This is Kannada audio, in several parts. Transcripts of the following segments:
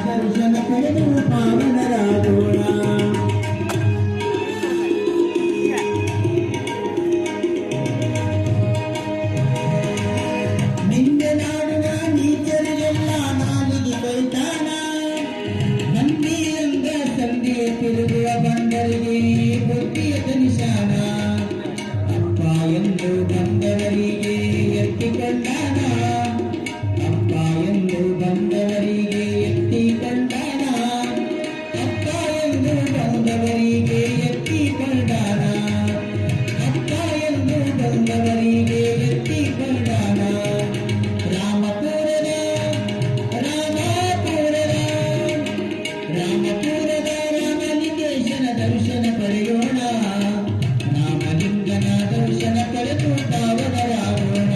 ದರ್ಶನ ಪಡೆದು ಪಾವನರಾಗೋಣ. ನಿಂದೆ ನಾಡುವ ನೀಚರಿಗೆಲ್ಲ ನಾಲಿಗೆ ಬೈತಾನ, ನಂದಿಯಂದ ಸಂಧಿ ತಿರುಗುವ ಬಂದರಿಗೆ ಬುದ್ಧಿಯ ನಿಶಾನ. ಅಪ್ಪ ಎಂದು ಬಂದವರಿಗೆ ಎತ್ತಿಕೊಂಡಾನ, ಅಪ್ಪ ಎಂದು ಬಂದವರಿಗೆ ಎತ್ತಿಕೊಂಡಾನ, ಅಪ್ಪ ಎಂದು ಬಂದವರಿಗೆ ಎತ್ತಿಕೊಂಡಾನ, ಅಪ್ಪ ಎಂದು ಬಂದವರಿಗೆ ಎತ್ತಿಕೊಂಡಾನ. ರಾಮಪುರದ ರಾಮಪುರದ ರಾಮಪುರದ ರಾಮಲಿಂಗೇಶನ ದರ್ಶನ ಪಡೆಯೋಣ, ರಾಮಲಿಂಗನ ದರ್ಶನ ಪಡೆದು ಪಾವನರಾಗೋಣ.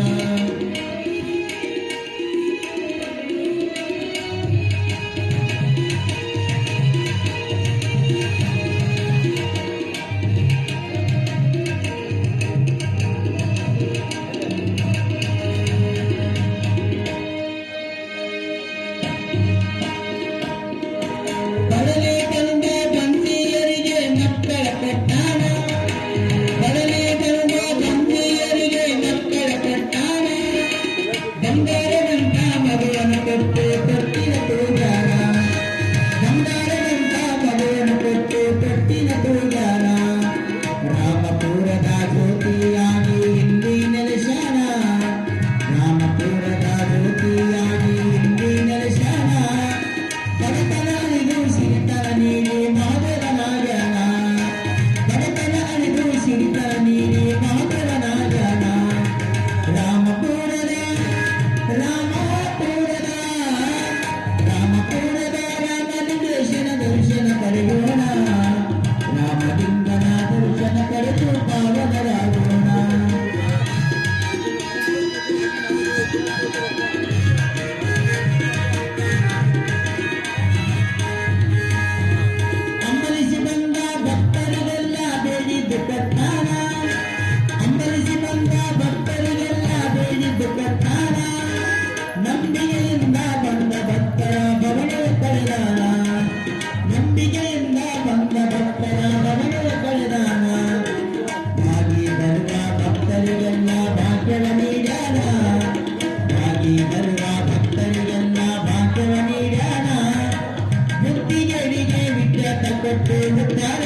ಬಡಲೆ ಬಂದ ಬಂದಿಯರಿಗೆ ಮಕ್ಕಳ ಕೊಟ್ಟಾನ, ಬಡಲೆ ಬಂದ ಬಂದಿಯರಿಗೆ ಮಕ್ಕಳ ಕೊಟ್ಟಾನ. ಬಂಗಾರದಂತ ಮಗುವನ್ನು ಕೊಟ್ಟು ತೊಟ್ಟಿನ ತೂಗಾನ, ಬಂಗಾರದಂತ ಮಗುವನ್ನು ಕೊಟ್ಟು ತೊಟ್ಟಿನ ತೂಗಾನ. ರಾಮಪುರದ ಜ್ಯೋತಿಯಾಗಿ ಹಿಂದಿ ನೆಲೆಸಾನ, ರಾಮಪುರದ ಜ್ಯೋತಿಯಾಗಿ ಹಿಂದಿ ನೆಲೆಸಾನ. ಬಡತನ ಅಳಿದು ಸಿರಿತನ ನೀಡಿ ಮಾದರನಾಗಣ, ಬಡತನ ಅಳಿದು ಸಿರಿತನ ನೀಡಿ ಮಾದರನಾಗಣ. ರಾಮಪುರದ ರಾಮಪುರದ ರಾಮಪುರದ ರಾಮಲಿಂಗೇಶನ ದರ್ಶನ ಪಡೆಯೋಣ, ರಾಮಲಿಂಗನ ದರ್ಶನ ಪಡೆದು ಪಾವನರಾಗೋಣ. ಅಂಬಲಿಸಿ ಬಂದ ಭಕ್ತರಿಗೆಲ್ಲ ಬೇಡಿದ್ದು ಕೊಟ್ಟಾನ, ಅಂಬಲಿಸಿ ಬಂದ ಭಕ್ತರಿಗೆಲ್ಲ ಬೇಡಿದ್ದು ಕೊಟ್ಟಾನ. ನಂಬಿಕೆಯಿಂದ ಬಂದ ಭಕ್ತರ ಭವನವ ಕಳೆದಾನ, ನಂಬಿಕೆಯಿಂದ ಬಂದ ಭಕ್ತರ ಭವನವ ಕಳೆದಾನ. ಹಾಗೆ ಬರುವ ಭಕ್ತರಿಗೆಲ್ಲ ಭಾಗ್ಯವ ನೀಡ್ಯಾನ, ಹಾಗೆ ಬರುವ ಭಕ್ತರಿಗೆಲ್ಲ ಭಾಗ್ಯವ ನೀಡ್ಯಾನ. ಮುತ್ತಿಗೆಡಿಗೆ ವಿಗ್ರಹ ಕೊಟ್ಟು ಮುತ್ತಾರ